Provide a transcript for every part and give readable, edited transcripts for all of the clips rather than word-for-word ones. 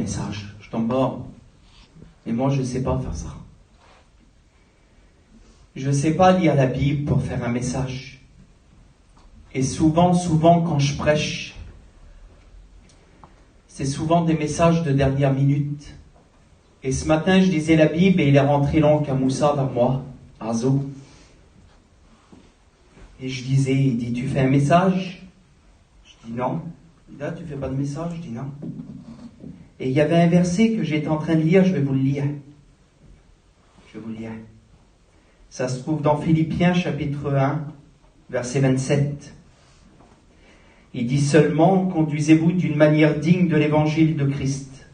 message. Je tombe pas. Mais moi, je ne sais pas faire ça. Je ne sais pas lire la Bible pour faire un message. Et souvent, quand je prêche, c'est souvent des messages de dernière minute. Et ce matin, je lisais la Bible et il est rentré l'oncle Moussa vers moi, Azo. Et je disais, il dit, tu fais un message? Je dis non. Il dit, là, tu fais pas de message? Je dis non. Et il y avait un verset que j'étais en train de lire, je vais vous le lire. Je vais vous le lire. Ça se trouve dans Philippiens chapitre 1, verset 27. Il dit seulement, conduisez-vous d'une manière digne de l'évangile de Christ,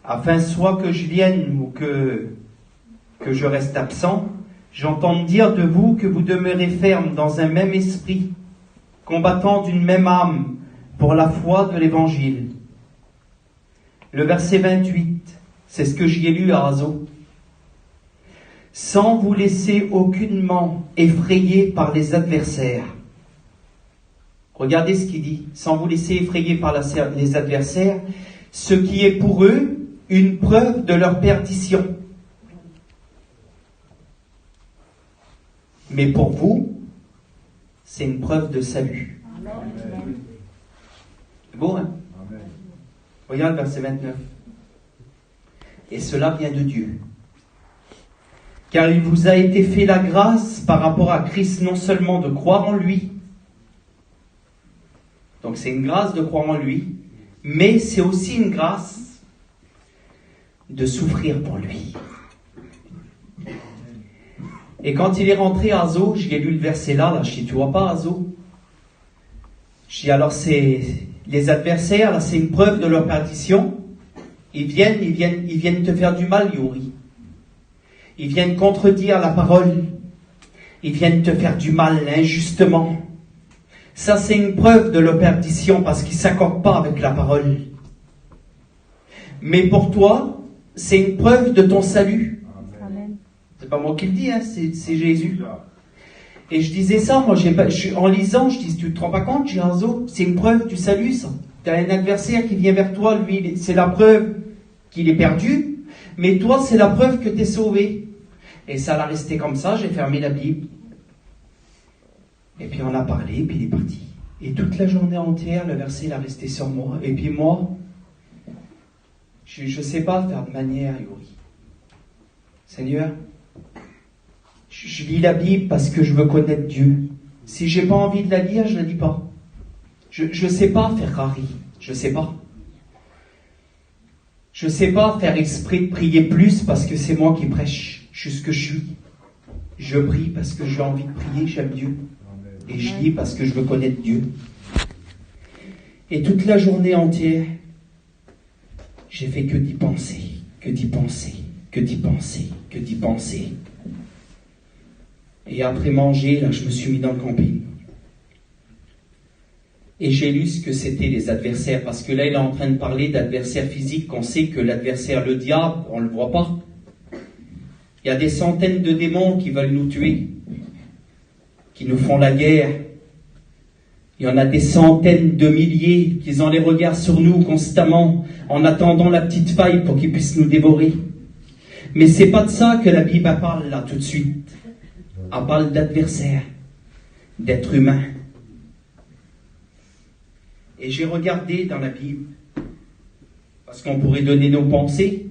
afin soit que je vienne ou que je reste absent, j'entends dire de vous que vous demeurez ferme dans un même esprit, combattant d'une même âme pour la foi de l'évangile. Le verset 28, c'est ce que j'y ai lu à Azo. Sans vous laisser aucunement effrayer par les adversaires. Regardez ce qu'il dit. Sans vous laisser effrayer par les adversaires, ce qui est pour eux une preuve de leur perdition. Mais pour vous, c'est une preuve de salut. Amen. C'est beau, hein? Amen. Regarde le verset 29. Et cela vient de Dieu. Car il vous a été fait la grâce par rapport à Christ, non seulement de croire en lui. Donc c'est une grâce de croire en lui, mais c'est aussi une grâce de souffrir pour lui. Et quand il est rentré à Azo, j'ai lu le verset là, je dis, tu vois pas Azo? Je dis, alors c'est les adversaires, là c'est une preuve de leur perdition. Ils viennent te faire du mal, Yuri. Ils viennent contredire la parole. Ils viennent te faire du mal injustement. Ça, c'est une preuve de leur perdition parce qu'ils ne s'accordent pas avec la parole. Mais pour toi, c'est une preuve de ton salut. Amen. C'est pas moi qui le dis, hein, c'est Jésus. Et je disais ça, moi, en lisant, je dis, tu te rends pas compte, Gérazo, c'est une preuve du salut, ça. Tu as un adversaire qui vient vers toi, lui, c'est la preuve qu'il est perdu, mais toi, c'est la preuve que tu es sauvé. Et ça l'a resté comme ça, j'ai fermé la Bible. Et puis on a parlé, puis il est parti. Et toute la journée entière, le verset il a resté sur moi. Et puis moi, je ne sais pas faire de manière, Yuri. Seigneur, je lis la Bible parce que je veux connaître Dieu. Si j'ai pas envie de la lire, je ne la lis pas. Je ne sais pas faire Ferrari. Je ne sais pas. Je ne sais pas faire exprès de prier plus parce que c'est moi qui prêche. Je suis ce que je suis. Je prie parce que j'ai envie de prier, j'aime Dieu. Et je lis parce que je veux connaître Dieu. Et toute la journée entière, j'ai fait que d'y penser, que d'y penser, que d'y penser, que d'y penser. Et après manger, là, je me suis mis dans le camping. Et j'ai lu ce que c'était les adversaires, parce que là, il est en train de parler d'adversaires physiques, qu'on sait que l'adversaire, le diable, on ne le voit pas. Il y a des centaines de démons qui veulent nous tuer, qui nous font la guerre. Il y en a des centaines de milliers qui ont les regards sur nous constamment, en attendant la petite faille pour qu'ils puissent nous dévorer. Mais c'est pas de ça que la Bible parle là tout de suite. Elle parle d'adversaires, d'êtres humains. Et j'ai regardé dans la Bible, parce qu'on pourrait donner nos pensées,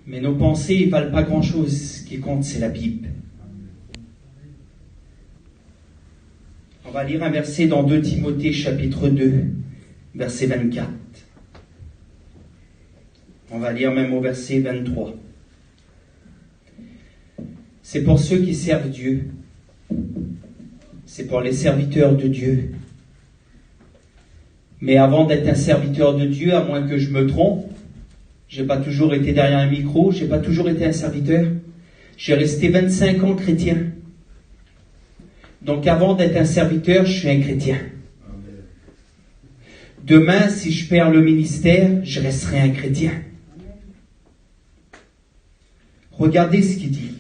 mais nos pensées ne valent pas grand-chose. Ce qui compte, c'est la Bible. On va lire un verset dans 2 Timothée chapitre 2, verset 24. On va lire même au verset 23. C'est pour ceux qui servent Dieu. C'est pour les serviteurs de Dieu. Mais avant d'être un serviteur de Dieu, à moins que je me trompe, j'ai pas toujours été derrière un micro, j'ai pas toujours été un serviteur. J'ai resté 25 ans chrétien. Donc avant d'être un serviteur, je suis un chrétien. Demain, si je perds le ministère, je resterai un chrétien. Regardez ce qu'il dit.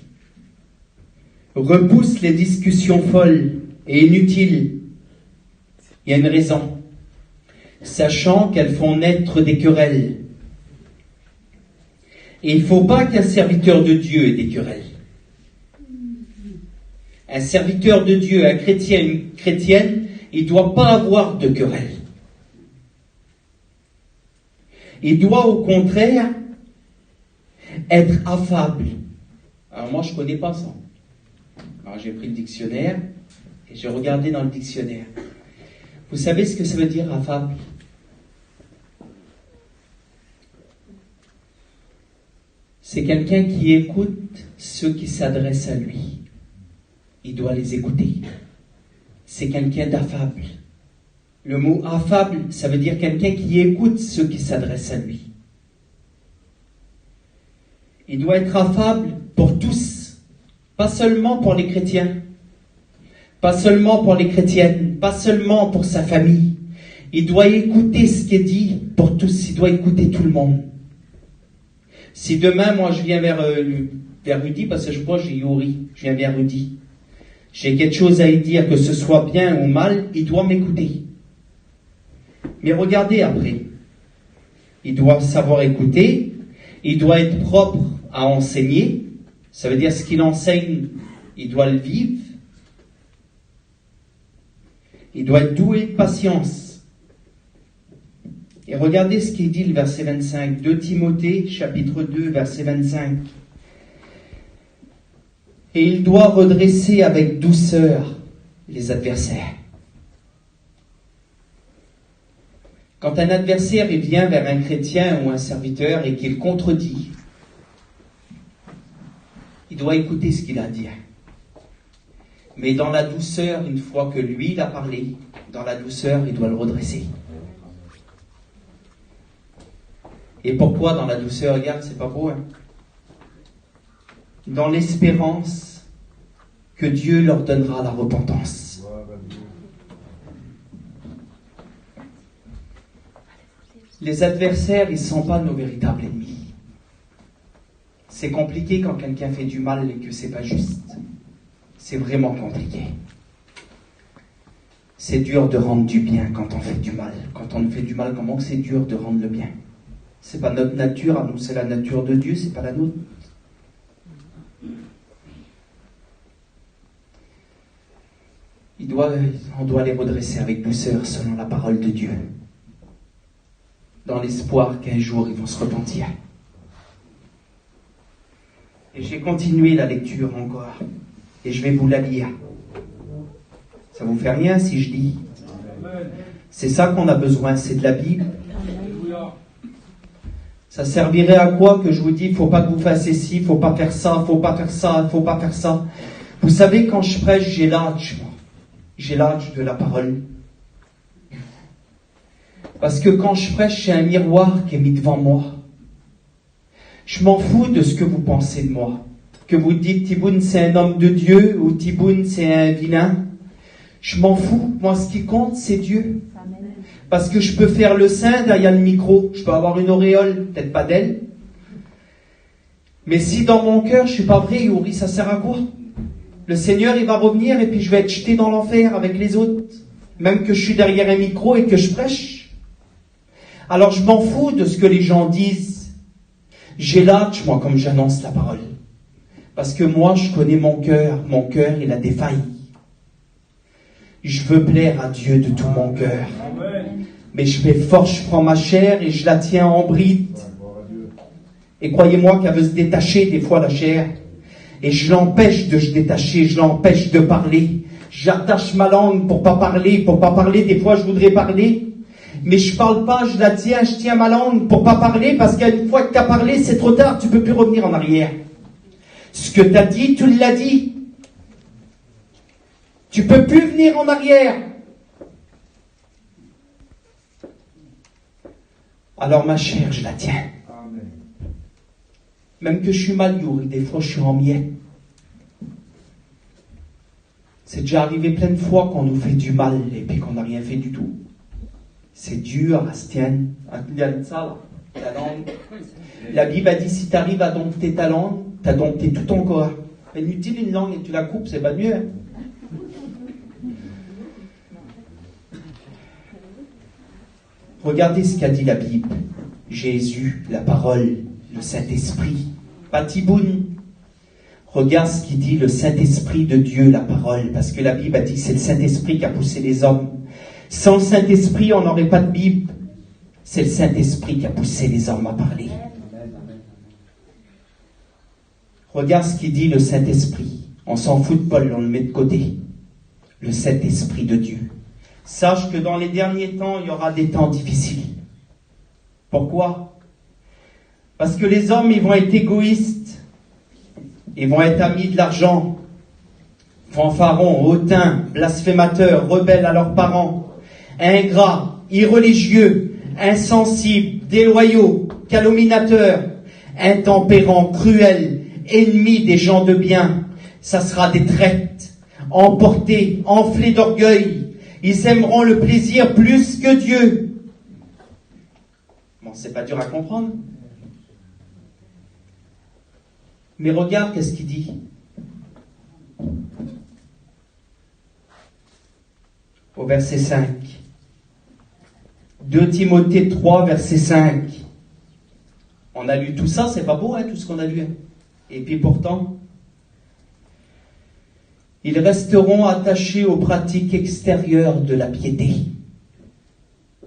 Repousse les discussions folles et inutiles. Il y a une raison. sachant qu'elles font naître des querelles. Et il ne faut pas qu'un serviteur de Dieu ait des querelles. Un serviteur de Dieu, un chrétien, une chrétienne, il ne doit pas avoir de querelles. Il doit au contraire être affable. Alors moi, je ne connais pas ça. Alors j'ai pris le dictionnaire et j'ai regardé dans le dictionnaire. Vous savez ce que ça veut dire affable? C'est quelqu'un qui écoute ceux qui s'adressent à lui. Il doit les écouter. C'est quelqu'un d'affable. Le mot affable, ça veut dire quelqu'un qui écoute ceux qui s'adressent à lui. Il doit être affable pour tous, pas seulement pour les chrétiens, pas seulement pour les chrétiennes, pas seulement pour sa famille. Il doit écouter ce qui est dit pour tous, il doit écouter tout le monde. Si demain, moi, je viens vers Rudy, parce que je crois que j'ai Yuri, je viens vers Rudy, j'ai quelque chose à lui dire, que ce soit bien ou mal, il doit m'écouter. Mais regardez après, il doit savoir écouter, il doit être propre à enseigner, ça veut dire ce qu'il enseigne, il doit le vivre, il doit être doué de patience. Et regardez ce qu'il dit le verset 25, 2 Timothée, chapitre 2, verset 25. Et il doit redresser avec douceur les adversaires. Quand un adversaire il vient vers un chrétien ou un serviteur et qu'il contredit, il doit écouter ce qu'il a à dire. Mais dans la douceur, une fois que lui il a parlé, dans la douceur, il doit le redresser. Et pourquoi dans la douceur? Regarde, c'est pas beau, hein? Dans l'espérance que Dieu leur donnera la repentance. Les adversaires, ils ne sont pas nos véritables ennemis. C'est compliqué quand quelqu'un fait du mal et que c'est pas juste. C'est vraiment compliqué. C'est dur de rendre du bien quand on fait du mal. Quand on fait du mal, comment que c'est dur de rendre le bien? C'est pas notre nature à nous, c'est la nature de Dieu, c'est pas la nôtre. On doit les redresser avec douceur selon la parole de Dieu, dans l'espoir qu'un jour ils vont se repentir. Et j'ai continué la lecture encore, et je vais vous la lire. Ça vous fait rien si je dis? C'est ça qu'on a besoin, c'est de la Bible. Ça servirait à quoi que je vous dis, faut pas que vous fassiez ci, faut pas faire ça, faut pas faire ça, faut pas faire ça. Vous savez, quand je prêche, j'ai l'âge, moi. J'ai l'âge de la parole. Parce que quand je prêche, j'ai un miroir qui est mis devant moi. Je m'en fous de ce que vous pensez de moi. Que vous dites Thiboun c'est un homme de Dieu ou Thiboun c'est un vilain. Je m'en fous. Moi, ce qui compte, c'est Dieu. Parce que je peux faire le saint derrière le micro. Je peux avoir une auréole, peut-être pas d'elle. Mais si dans mon cœur, je suis pas vrai, Yuri, ça sert à quoi? Le Seigneur, il va revenir et puis je vais être jeté dans l'enfer avec les autres. Même que je suis derrière un micro et que je prêche. Alors je m'en fous de ce que les gens disent. J'ai l'âge, moi, comme j'annonce la parole. Parce que moi, je connais mon cœur. Mon cœur, il a des failles. Je veux plaire à Dieu de tout mon cœur. Mais je fais fort, je prends ma chair et je la tiens en bride. Et croyez-moi qu'elle veut se détacher des fois, la chair. Et je l'empêche de se détacher, je l'empêche de parler. J'attache ma langue pour pas parler, Des fois, je voudrais parler. Mais je parle pas, je tiens ma langue pour pas parler, parce qu'une fois que tu as parlé, c'est trop tard, tu peux plus revenir en arrière. Ce que tu as dit, tu l'as dit. Tu peux plus venir en arrière. Alors ma chair, je la tiens. Amen. Même que je suis mal Yuri, des fois je suis en miettes. C'est déjà arrivé plein de fois qu'on nous fait du mal et puis qu'on n'a rien fait du tout. C'est dur à se tenir. Il y a ça, là, la langue. La Bible a dit, si tu arrives à dompter ta langue, tu as dompté tout ton corps. Inutile une langue et tu la coupes, c'est pas mieux. Hein? Regardez ce qu'a dit la Bible. Jésus, la parole, le Saint-Esprit. Pas Tiboun. Regarde ce qu'il dit, le Saint-Esprit de Dieu, la parole. Parce que la Bible a dit que c'est le Saint-Esprit qui a poussé les hommes. Sans le Saint-Esprit, on n'aurait pas de Bible. C'est le Saint-Esprit qui a poussé les hommes à parler. Regarde ce qu'il dit, le Saint-Esprit. On s'en fout de Paul, on le met de côté. Le Saint-Esprit de Dieu. Sache que dans les derniers temps, il y aura des temps difficiles. Pourquoi? Parce que les hommes, ils vont être égoïstes. Ils vont être amis de l'argent. Fanfarons, hautains, blasphémateurs, rebelles à leurs parents, ingrats, irreligieux, insensibles, déloyaux, calomniateurs, intempérants, cruels, ennemis des gens de bien. Ça sera des traites, emportés, enflés d'orgueil. Ils aimeront le plaisir plus que Dieu. Bon, c'est pas dur à comprendre. Mais regarde qu'est-ce qu'il dit. Au verset 5. 2 Timothée 3, verset 5. On a lu tout ça, c'est pas beau, hein, tout ce qu'on a lu. Et puis pourtant, ils resteront attachés aux pratiques extérieures de la piété.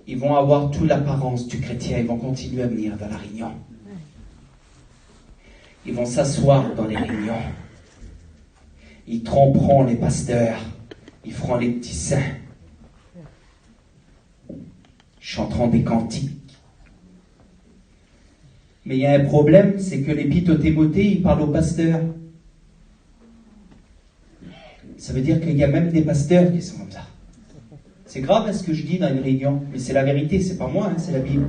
Ils vont avoir toute l'apparence du chrétien, ils vont continuer à venir dans la réunion. Ils vont s'asseoir dans les réunions. Ils tromperont les pasteurs. Ils feront les petits saints. Chanteront des cantiques. Mais il y a un problème, c'est que l'épître aux Timothée, il parle aux pasteurs. Ça veut dire qu'il y a même des pasteurs qui sont comme ça. C'est grave ce que je dis dans une réunion, mais c'est la vérité, c'est pas moi, hein, c'est la Bible.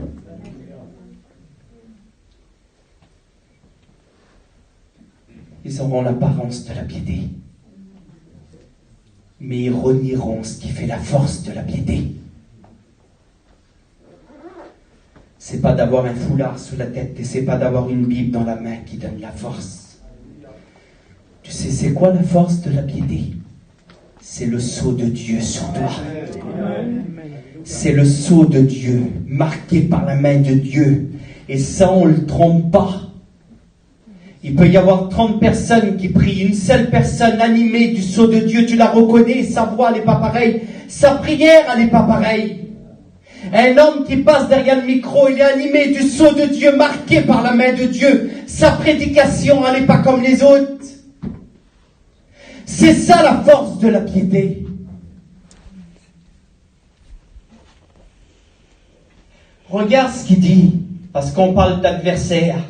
Ils auront l'apparence de la piété. Mais ils renieront ce qui fait la force de la piété. C'est pas d'avoir un foulard sous la tête et c'est pas d'avoir une Bible dans la main qui donne la force. Tu sais, c'est quoi la force de la piété? C'est le sceau de Dieu sur toi. C'est le sceau de Dieu, marqué par la main de Dieu. Et ça, on ne le trompe pas. Il peut y avoir 30 personnes qui prient. Une seule personne animée du sceau de Dieu, tu la reconnais, sa voix, elle n'est pas pareille. Sa prière, elle n'est pas pareille. Un homme qui passe derrière le micro, il est animé du sceau de Dieu, marqué par la main de Dieu. Sa prédication, elle n'est pas comme les autres. C'est ça la force de la piété. Regarde ce qu'il dit, parce qu'on parle d'adversaire.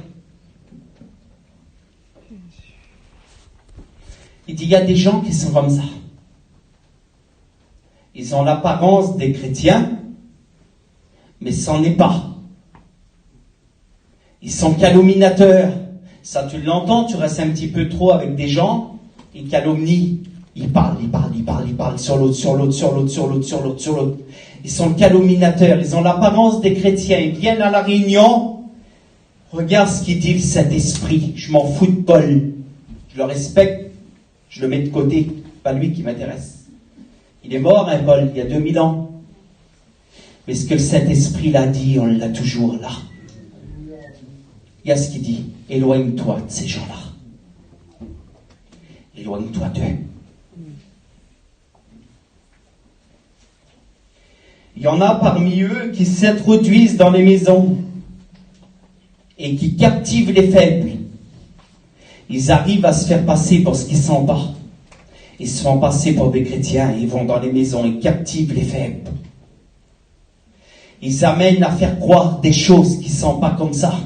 Il dit, il y a des gens qui sont comme ça. Ils ont l'apparence des chrétiens, mais c'en est pas. Ils sont calomniateurs. Ça, tu l'entends, tu restes un petit peu trop avec des gens, ils calomnient. Ils parlent sur l'autre. Ils sont calomniateurs, ils ont l'apparence des chrétiens. Ils viennent à la réunion. Regarde ce qu'il dit le Saint-Esprit. Je m'en fous de Paul. Je le respecte. Je le mets de côté. Pas lui qui m'intéresse. Il est mort, hein, Paul, il y a 2000 ans. Mais ce que le Saint-Esprit l'a dit, on l'a toujours là. Il y a ce qu'il dit. Éloigne-toi de ces gens-là. Éloigne-toi d'eux. Il y en a parmi eux qui s'introduisent dans les maisons et qui captivent les faibles. Ils arrivent à se faire passer pour ce qu'ils sont pas. Ils se font passer pour des chrétiens. Ils vont dans les maisons et captivent les faibles. Ils amènent à faire croire des choses qui ne sont pas comme ça.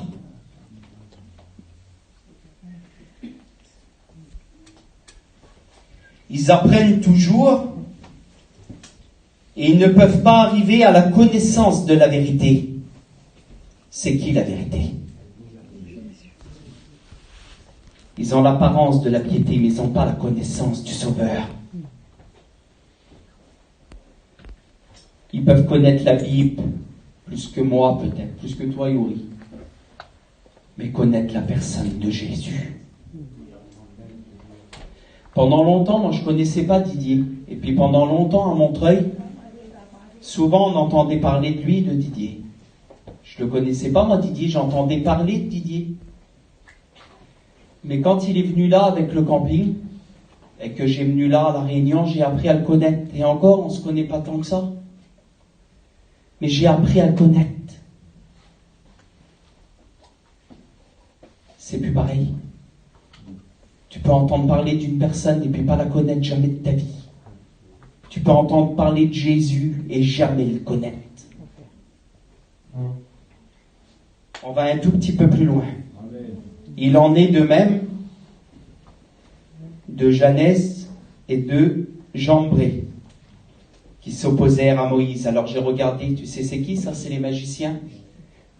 Ils apprennent toujours et ils ne peuvent pas arriver à la connaissance de la vérité. C'est qui la vérité? Ils ont l'apparence de la piété, mais ils n'ont pas la connaissance du Sauveur. Ils peuvent connaître la Bible, plus que moi peut-être, plus que toi Yuri, mais connaître la personne de Jésus. Pendant longtemps, moi je ne connaissais pas Didier. Et puis pendant longtemps à Montreuil, Souvent, on entendait parler de lui, de Didier. Je ne le connaissais pas, moi, Didier, j'entendais parler de Didier. Mais quand il est venu là avec le camping, et que j'ai venu là à La Réunion, j'ai appris à le connaître. Et encore, on ne se connaît pas tant que ça. Mais j'ai appris à le connaître. C'est plus pareil. Tu peux entendre parler d'une personne et puis pas la connaître jamais de ta vie. Tu peux entendre parler de Jésus et jamais le connaître. On va un tout petit peu plus loin. Il en est de même de Janès et de Jambré qui s'opposèrent à Moïse. Alors j'ai regardé, tu sais c'est qui ça? C'est les magiciens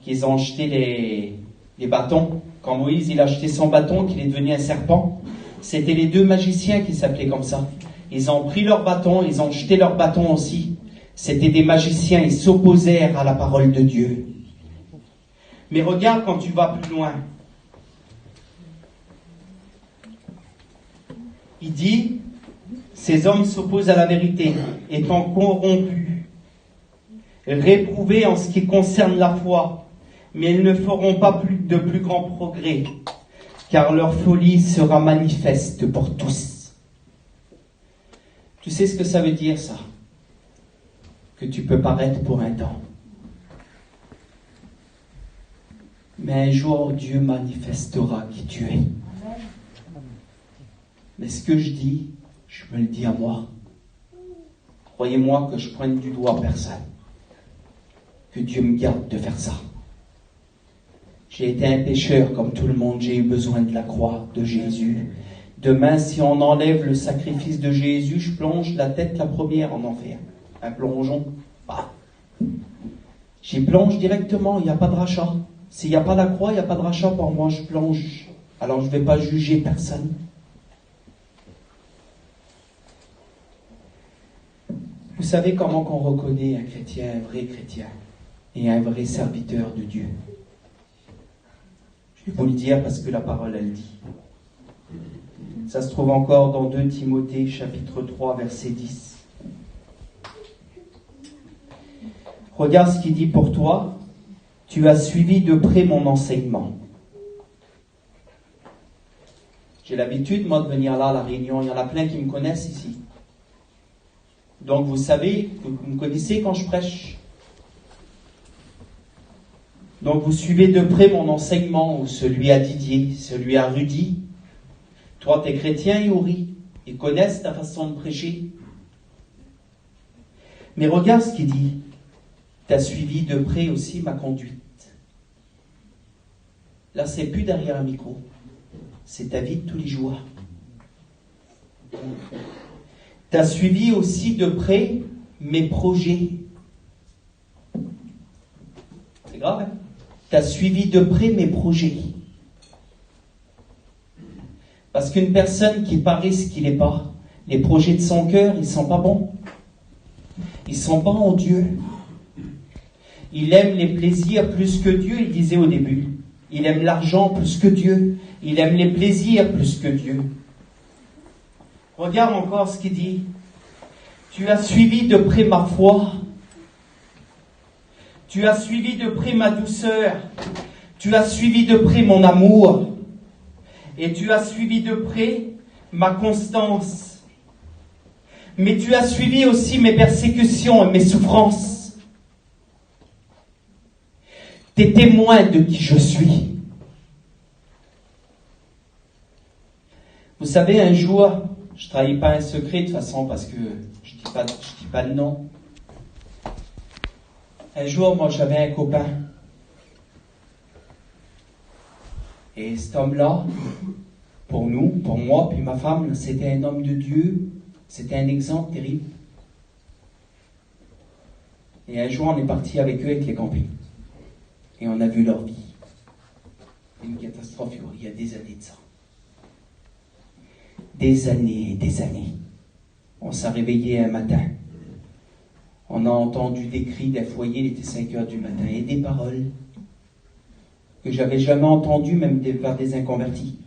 qui ont jeté les bâtons. Quand Moïse il a jeté son bâton, qu'il est devenu un serpent, c'était les deux magiciens qui s'appelaient comme ça. Ils ont pris leur bâton, ils ont jeté leur bâton aussi. C'était des magiciens, ils s'opposèrent à la parole de Dieu. Mais regarde quand tu vas plus loin. Il dit, ces hommes s'opposent à la vérité, étant corrompus, réprouvés en ce qui concerne la foi, mais ils ne feront pas de plus grands progrès, car leur folie sera manifeste pour tous. Tu sais ce que ça veut dire, ça? Que tu peux paraître pour un temps. Mais un jour, Dieu manifestera qui tu es. Mais ce que je dis, je me le dis à moi. Croyez-moi que je pointe du doigt personne. Que Dieu me garde de faire ça. J'ai été un pécheur comme tout le monde, j'ai eu besoin de la croix de Jésus. Demain, si on enlève le sacrifice de Jésus, je plonge la tête la première en enfer. Un plongeon. Bah. J'y plonge directement, il n'y a pas de rachat. S'il n'y a pas la croix, il n'y a pas de rachat pour moi, je plonge. Alors je ne vais pas juger personne. Vous savez comment qu'on reconnaît un chrétien, un vrai chrétien et un vrai serviteur de Dieu? Je vais vous le dire parce que la parole elle dit. Ça se trouve encore dans 2 Timothée chapitre 3 verset 10. Regarde ce qu'il dit pour toi. Tu as suivi de près mon enseignement. J'ai l'habitude, moi, de venir là à La Réunion. Il y en a plein qui me connaissent ici. Donc, vous savez, vous me connaissez quand je prêche. Donc, vous suivez de près mon enseignement, ou celui à Didier, celui à Rudy. Toi, t'es chrétien, Yuri. Ils connaissent ta façon de prêcher. Mais regarde ce qu'il dit. Tu as suivi de près aussi ma conduite. Là, c'est plus derrière un micro. C'est ta vie de tous les jours. Tu as suivi aussi de près mes projets. C'est grave, hein? Tu as suivi de près mes projets. Parce qu'une personne qui paraît ce qu'il n'est pas, les projets de son cœur, ils ne sont pas bons. Ils ne sont pas en Dieu. Il aime les plaisirs plus que Dieu, il disait au début. Il aime l'argent plus que Dieu. Il aime les plaisirs plus que Dieu. Regarde encore ce qu'il dit. Tu as suivi de près ma foi. Tu as suivi de près ma douceur. Tu as suivi de près mon amour. Et tu as suivi de près ma constance. Mais tu as suivi aussi mes persécutions et mes souffrances. T'es témoin de qui je suis. Vous savez, un jour, je ne trahis pas un secret de toute façon parce que je dis pas le nom. Un jour, moi, j'avais un copain. Et cet homme-là, pour nous, pour moi, puis ma femme, c'était un homme de Dieu. C'était un exemple terrible. Et un jour, on est parti avec eux avec les campings. Et on a vu leur vie. Une catastrophe, il y a des années de ça. Des années et des années. On s'est réveillé un matin. On a entendu des cris d'un foyer, il était 5 heures du matin, et des paroles que j'avais jamais entendues, même par des inconvertis.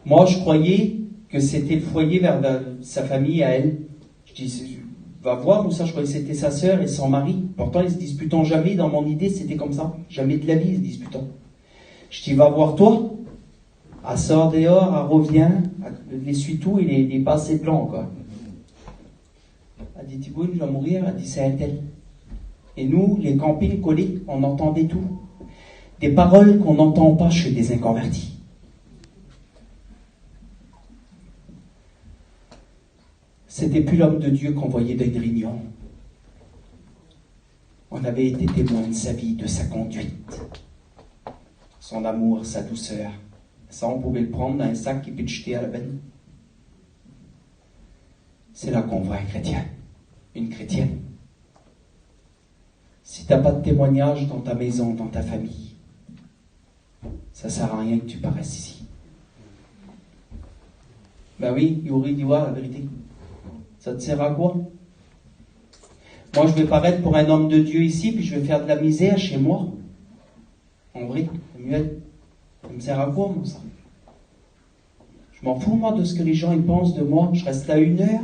Moi, je croyais que c'était le foyer vers sa famille à elle. Je dis, Va voir où ça, je croyais que c'était sa sœur et son mari. Pourtant, ils se disputant jamais. Dans mon idée, c'était comme ça. Jamais de la vie, ils se disputant. Je dis, va voir toi. Elle sort dehors, elle revient. Elle essuie tout, il est pas assez blanc, quoi. Elle dit, Thibault, je vais mourir. Elle dit, c'est un tel. Et nous, les campings collés, on entendait tout. Des paroles qu'on n'entend pas chez des inconvertis. C'était plus l'homme de Dieu qu'on voyait dans Grignon. On avait été témoin de sa vie, de sa conduite, son amour, sa douceur. Ça, on pouvait le prendre dans un sac et puis le jeter à la benne. C'est là qu'on voit un chrétien, une chrétienne. Si tu n'as pas de témoignage dans ta maison, dans ta famille, ça ne sert à rien que tu paraisses ici. Ben oui, Yuri dit, ouais, la vérité. Ça te sert à quoi? Moi, je vais paraître pour un homme de Dieu ici, puis je vais faire de la misère chez moi. En vrai, Samuel, ça me sert à quoi, moi, ça? Je m'en fous, moi, de ce que les gens ils pensent de moi. Je reste là 1 heure.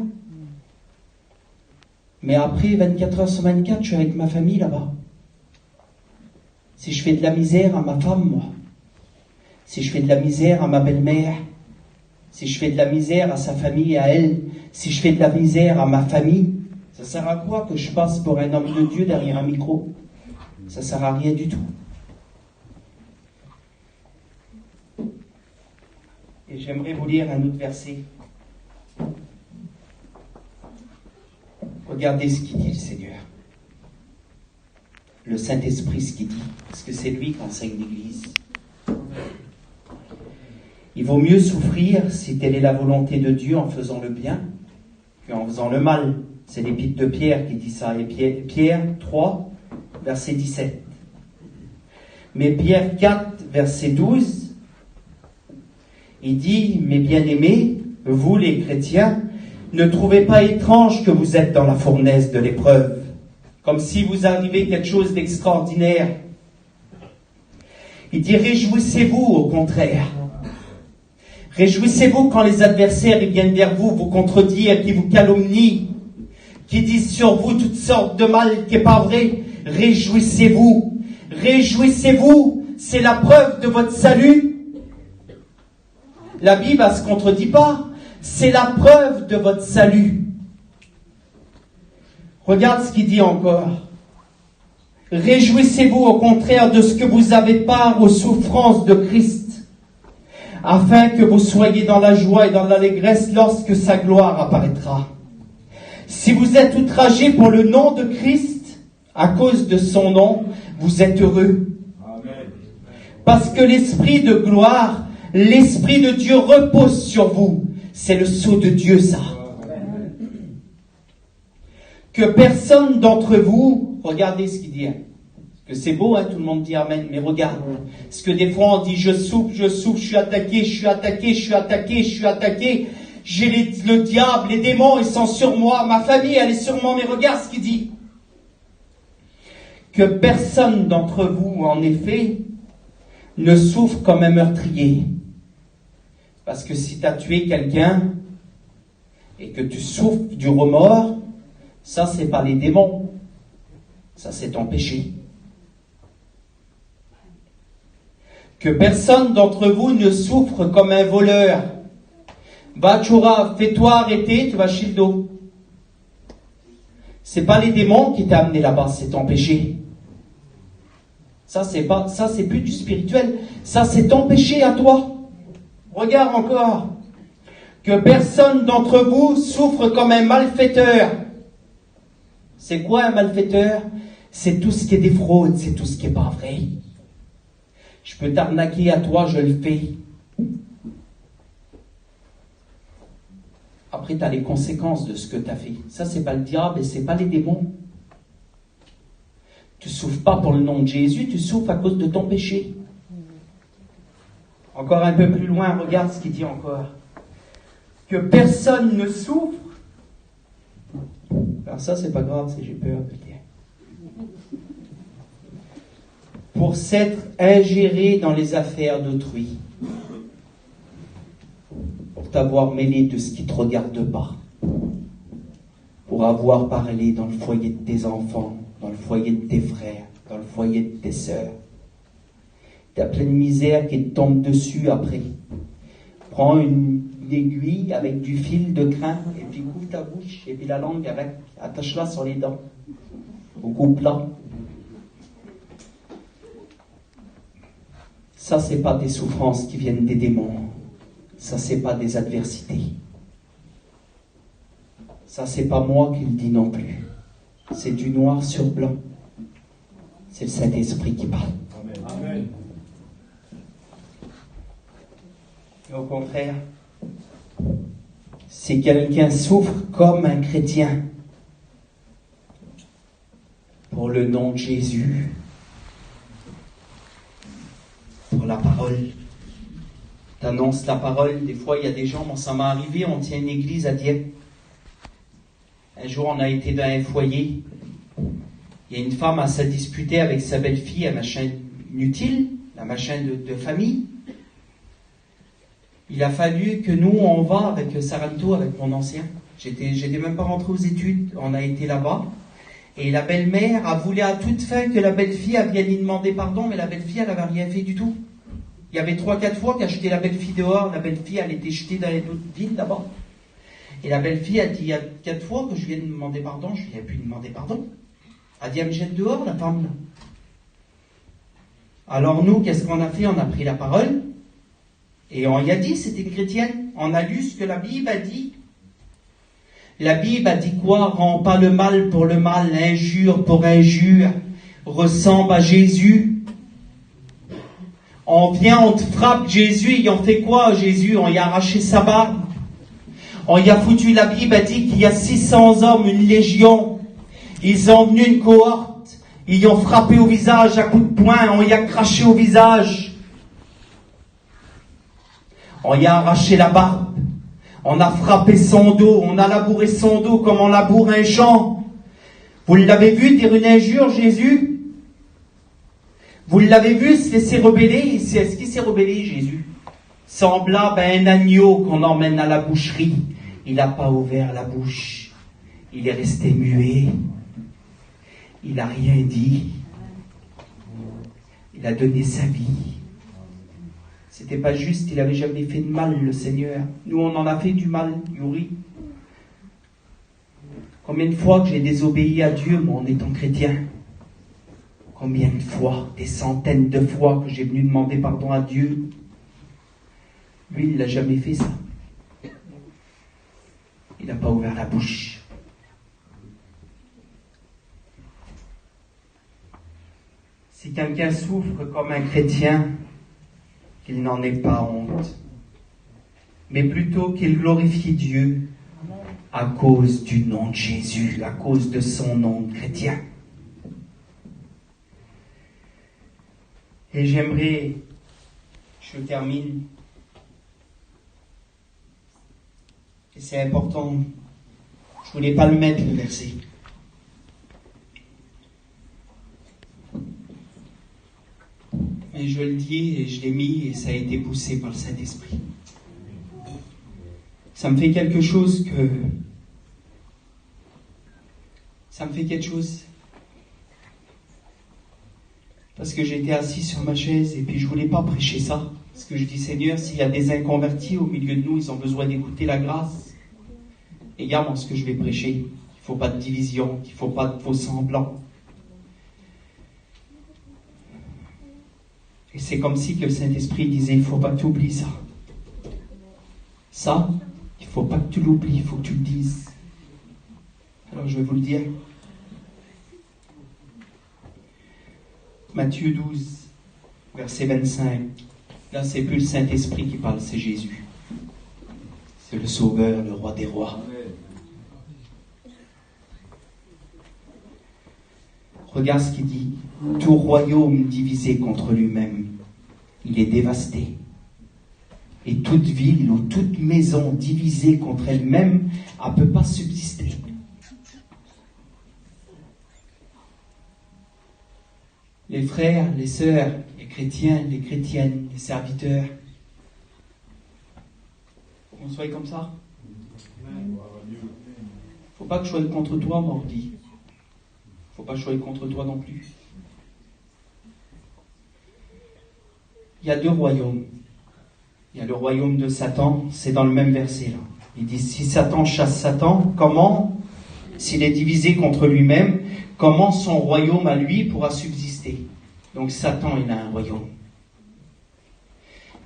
Mais après, 24 heures sur 24, je suis avec ma famille là-bas. Si je fais de la misère à ma femme, moi, si je fais de la misère à ma belle-mère, si je fais de la misère à sa famille, à elle, si je fais de la misère à ma famille, ça sert à quoi que je passe pour un homme de Dieu derrière un micro? Ça sert à rien du tout. Et j'aimerais vous lire un autre verset. Regardez ce qu'il dit le Seigneur. Le Saint-Esprit, ce qu'il dit. Parce que c'est lui qui enseigne l'Église. Il vaut mieux souffrir, si telle est la volonté de Dieu, en faisant le bien, qu'en faisant le mal. C'est l'épître de Pierre qui dit ça. Et Pierre 3, verset 17. Mais Pierre 4, verset 12, il dit, mes bien-aimés, vous les chrétiens, ne trouvez pas étrange que vous êtes dans la fournaise de l'épreuve, comme si vous arrivez quelque chose d'extraordinaire. Il dit, réjouissez-vous au contraire. Réjouissez-vous quand les adversaires ils viennent vers vous, vous contredire, qui vous calomnient, qui disent sur vous toutes sortes de mal qui n'est pas vrai. Réjouissez-vous. Réjouissez-vous. C'est la preuve de votre salut. La Bible, elle ne se contredit pas. C'est la preuve de votre salut. Regarde ce qu'il dit encore. Réjouissez-vous au contraire de ce que vous avez part aux souffrances de Christ, afin que vous soyez dans la joie et dans l'allégresse lorsque sa gloire apparaîtra. Si vous êtes outragés pour le nom de Christ, à cause de son nom, vous êtes heureux. Amen. Parce que l'Esprit de gloire, l'Esprit de Dieu repose sur vous. C'est le sceau de Dieu, ça. Amen. Que personne d'entre vous, regardez ce qu'il dit, que c'est beau, hein, tout le monde dit Amen, mais regarde, parce que des fois on dit je souffre, je suis attaqué, je suis attaqué, je suis attaqué, je suis attaqué, j'ai le diable, les démons, ils sont sur moi, ma famille, elle est sur moi, mais regarde ce qu'il dit. Que personne d'entre vous, en effet, ne souffre comme un meurtrier. Parce que si tu as tué quelqu'un, et que tu souffres du remords, ça c'est pas les démons, ça c'est ton péché. Que personne d'entre vous ne souffre comme un voleur. Va, Tchoura, fais-toi arrêter, tu vas chez le dos. C'est pas les démons qui t'ont amené là-bas, c'est ton péché. Ça, c'est plus du spirituel. Ça, c'est ton péché à toi. Regarde encore. Que personne d'entre vous souffre comme un malfaiteur. C'est quoi un malfaiteur? C'est tout ce qui est des fraudes, c'est tout ce qui est pas vrai. Je peux t'arnaquer à toi, je le fais. Après, tu as les conséquences de ce que tu as fait. Ça, c'est pas le diable et c'est pas les démons. Tu souffres pas pour le nom de Jésus, tu souffres à cause de ton péché. Encore un peu plus loin, regarde ce qu'il dit encore. Que personne ne souffre. Alors ça, c'est pas grave, j'ai peur de dire. Pour s'être ingéré dans les affaires d'autrui. Pour t'avoir mêlé de ce qui ne te regarde pas. Pour avoir parlé dans le foyer de tes enfants, dans le foyer de tes frères, dans le foyer de tes sœurs. T'as plein de misère qui te tombe dessus après. Prends une aiguille avec du fil de crin et puis couvre ta bouche et puis la langue avec, attache-la sur les dents. Ou coupe-la. Ça, c'est pas des souffrances qui viennent des démons. Ça, c'est pas des adversités. Ça, c'est pas moi qui le dis non plus. C'est du noir sur blanc. C'est le Saint-Esprit qui parle. Amen. Et au contraire, si quelqu'un souffre comme un chrétien, pour le nom de Jésus, pour la parole, t'annonces la parole. Des fois, il y a des gens, bon, ça m'est arrivé, on tient une église à Dieppe. Un jour, on a été dans un foyer. Il y a une femme à se disputer avec sa belle-fille, un machin inutile, un machin de famille. Il a fallu que nous, on va avec Saranto, avec mon ancien. J'étais même pas rentré aux études. On a été là-bas. Et la belle-mère a voulu à toute fin que la belle-fille vienne lui demander pardon, mais la belle-fille, elle avait rien fait du tout. Il y avait 3-4 fois qu'elle jetait la belle-fille dehors. La belle-fille, elle était jetée dans les autres villes là-bas. Et la belle-fille a dit, il y a 4 fois que je viens de demander pardon, je lui ai pu demander pardon. Elle a dit, elle me jette dehors, la femme, là. Alors nous, qu'est-ce qu'on a fait? On a pris la parole. Et on y a dit, c'était une chrétienne. On a lu ce que la Bible a dit. La Bible a dit quoi? Rends pas le mal pour le mal, injure pour injure. Ressemble à Jésus. On vient, on te frappe Jésus, et on fait quoi Jésus? On y a arraché sa barbe. On y a foutu, la Bible a dit qu'il y a 600 hommes, une légion. Ils ont venu une cohorte. Ils y ont frappé au visage à coups de poing. On y a craché au visage. On y a arraché la barbe. On a frappé son dos. On a labouré son dos comme on laboure un champ. Vous l'avez vu dire une injure, Jésus? Vous l'avez vu se laisser rebeller? Est-ce qu'il s'est rebellé, Jésus? Semblable à un agneau qu'on emmène à la boucherie. Il n'a pas ouvert la bouche. Il est resté muet. Il n'a rien dit. Il a donné sa vie. C'était pas juste, il avait jamais fait de mal, le Seigneur. Nous, on en a fait du mal, Yuri. Combien de fois que j'ai désobéi à Dieu, moi, en étant chrétien? Combien de fois? Des centaines de fois que j'ai venu demander pardon à Dieu. Lui, il n'a jamais fait ça. Il n'a pas ouvert la bouche. Si quelqu'un souffre comme un chrétien, qu'il n'en ait pas honte, mais plutôt qu'il glorifie Dieu à cause du nom de Jésus, à cause de son nom de chrétien. Et j'aimerais, je termine, et c'est important, je voulais pas le mettre le verset. Mais je le dis et je l'ai mis et ça a été poussé par le Saint-Esprit. Ça me fait quelque chose que... Ça me fait quelque chose. Parce que j'étais assis sur ma chaise et puis je voulais pas prêcher ça. Parce que je dis, Seigneur, s'il y a des inconvertis au milieu de nous, ils ont besoin d'écouter la grâce. Et garde dans ce que je vais prêcher. Il ne faut pas de division, il ne faut pas de faux semblants. Et c'est comme si que le Saint-Esprit disait, il ne faut pas que tu oublies ça. Ça, il ne faut pas que tu l'oublies, il faut que tu le dises. Alors je vais vous le dire. Matthieu 12, verset 25. Là, c'est plus le Saint-Esprit qui parle, c'est Jésus. C'est le Sauveur, le Roi des Rois. Regarde ce qu'il dit. Tout royaume divisé contre lui-même, il est dévasté. Et toute ville ou toute maison divisée contre elle-même, elle ne peut pas subsister. Les frères, les sœurs, les chrétiens, les chrétiennes, les serviteurs, faut qu'on soit comme ça. Faut Faut pas que je sois contre toi, Mordi. Faut pas que je sois contre toi non plus. Il y a deux royaumes. Il y a le royaume de Satan, c'est dans le même verset là. Il dit, si Satan chasse Satan, comment, s'il est divisé contre lui-même, comment son royaume à lui pourra subsister? Donc Satan, il a un royaume.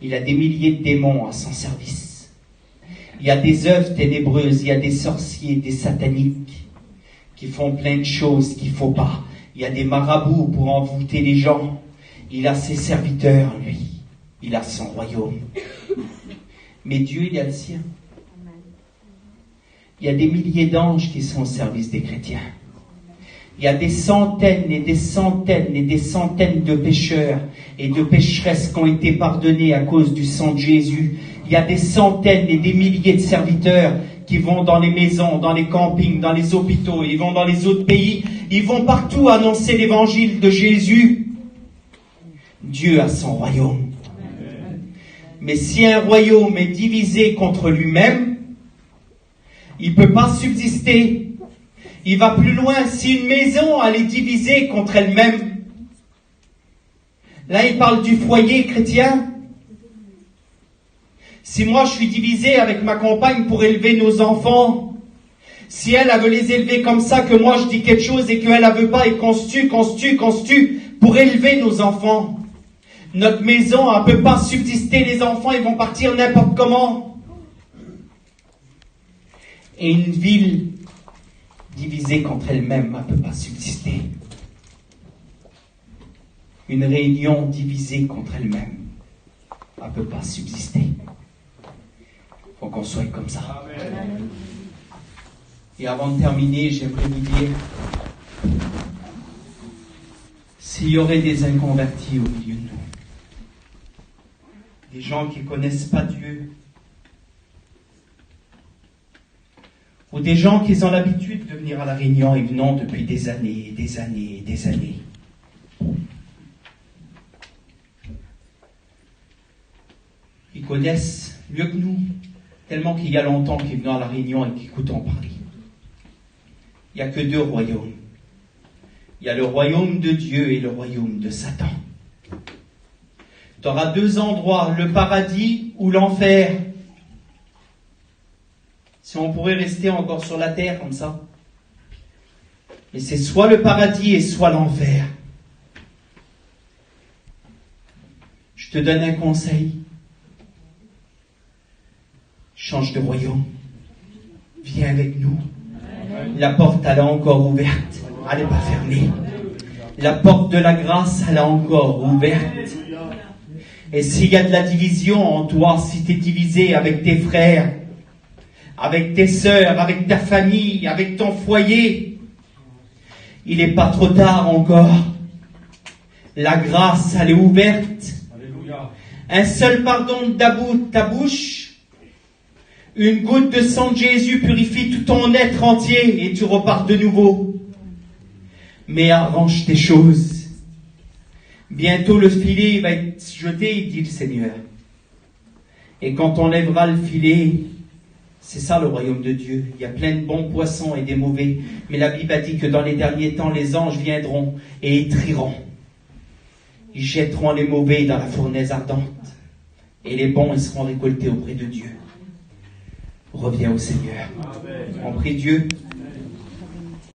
Il a des milliers de démons à son service. Il y a des œuvres ténébreuses, il y a des sorciers, des sataniques qui font plein de choses qu'il ne faut pas. Il y a des marabouts pour envoûter les gens. Il a ses serviteurs, lui. Il a son royaume. Mais Dieu, il a le sien. Il y a des milliers d'anges qui sont au service des chrétiens. Il y a des centaines et des centaines et des centaines de pécheurs et de pécheresses qui ont été pardonnés à cause du sang de Jésus. Il y a des centaines et des milliers de serviteurs qui vont dans les maisons, dans les campings, dans les hôpitaux, ils vont dans les autres pays, ils vont partout annoncer l'évangile de Jésus. Dieu a son royaume. Mais si un royaume est divisé contre lui-même, il ne peut pas subsister. Il va plus loin. Si une maison elle est divisée contre elle-même, là il parle du foyer chrétien. Si moi je suis divisé avec ma compagne pour élever nos enfants, si elle veut les élever comme ça, que moi je dis quelque chose et qu'elle ne veut pas et qu'on se tue pour élever nos enfants, notre maison elle ne peut pas subsister, les enfants ils vont partir n'importe comment. Et une ville divisée contre elle-même ne peut pas subsister. Une réunion divisée contre elle-même ne peut pas subsister. Il faut qu'on soit comme ça. Amen. Et avant de terminer, j'aimerais vous dire, s'il y aurait des inconvertis au milieu de nous, des gens qui ne connaissent pas Dieu, ou des gens qui ont l'habitude de venir à la Réunion et venant depuis des années et des années et des années. Ils connaissent mieux que nous, tellement qu'il y a longtemps qu'ils viennent à la Réunion et qu'ils écoutent en parler. Il n'y a que deux royaumes. Il y a le royaume de Dieu et le royaume de Satan. Tu auras deux endroits, le paradis ou l'enfer. Si on pourrait rester encore sur la terre comme ça. Mais c'est soit le paradis et soit l'enfer. Je te donne un conseil. Change de royaume. Viens avec nous. La porte, elle est encore ouverte. Elle n'est pas fermée. La porte de la grâce, elle est encore ouverte. Et s'il y a de la division en toi, si tu es divisé avec tes frères, avec tes sœurs, avec ta famille, avec ton foyer, il n'est pas trop tard encore. La grâce, elle est ouverte. Alléluia. Un seul pardon de ta bouche, une goutte de sang de Jésus purifie tout ton être entier et tu repars de nouveau. Mais arrange tes choses. Bientôt le filet va être jeté, dit le Seigneur. Et quand on lèvera le filet, c'est ça le royaume de Dieu. Il y a plein de bons poissons et des mauvais. Mais la Bible a dit que dans les derniers temps, les anges viendront et ils trieront. Ils jetteront les mauvais dans la fournaise ardente. Et les bons, ils seront récoltés auprès de Dieu. Reviens au Seigneur. On prie Dieu.